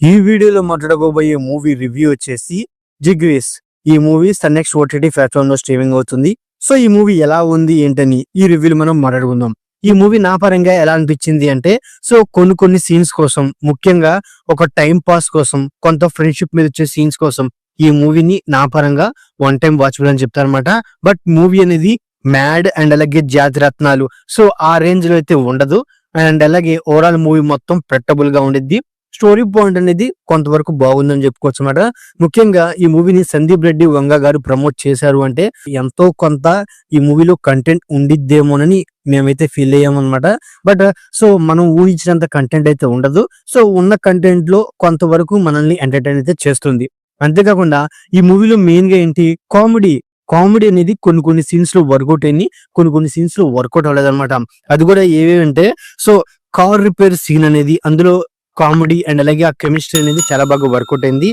ఈ వీడియోలో మాట్లాడబోయే movie review వచ్చేసి జిగ్రీస్. ఈ movie Sun NXT OTT platform లో స్ట్రీమింగ్ అవుతుంది. సో ఈ మూవీ ఎలా ఉంది ఏంటని ఈ రివ్యూలో మనం మాట్లాడుకుందాం. ఈ మూవీ నా పరంగా ఎలా అనిపించింది అంటే, సో కొన్ని సీన్స్ కోసం, ముఖ్యంగా ఒక టైం పాస్ కోసం, కొంత ఫ్రెండ్షిప్ మీద వచ్చే సీన్స్ కోసం ఈ మూవీని నా పరంగా వన్ టైం వాచబుల్ అని చెప్తారనమాట. బట్ మూవీ అనేది మ్యాడ్ అండ్ అలాగే జాతి రత్నాలు సో ఆ రేంజ్ లో అయితే ఉండదు. అండ్ అలాగే ఓవరాల్ మూవీ మొత్తం ప్రెట్టబుల్ గా ఉండిద్ది. స్టోరీ పాయింట్ అనేది కొంతవరకు బాగుందని చెప్పుకోవచ్చు అన్నమాట. ముఖ్యంగా ఈ మూవీని సందీప్ రెడ్డి వంగ గారు ప్రమోట్ చేశారు అంటే ఎంతో కొంత ఈ మూవీలో కంటెంట్ ఉండిద్దేమోనని మేమైతే ఫీల్ అయ్యామన్నమాట. బట్ సో మనం ఊహించినంత కంటెంట్ అయితే ఉండదు. సో ఉన్న కంటెంట్ లో కొంతవరకు మనల్ని ఎంటర్టైన్ అయితే చేస్తుంది. అంతేకాకుండా ఈ మూవీలో మెయిన్ గా ఏంటి, కామెడీ అనేది కొన్ని సీన్స్ లో వర్కౌట్ అయింది, కొన్ని సీన్స్ లో వర్కౌట్ అవ్వలేదు అనమాట. అది కూడా ఏవేంటే, సో కార్ రిపేర్ సీన్ అనేది అందులో కామెడీ అండ్ అలాగే ఆ కెమిస్ట్రీ అనేది చాలా బాగా వర్కౌట్ అయింది.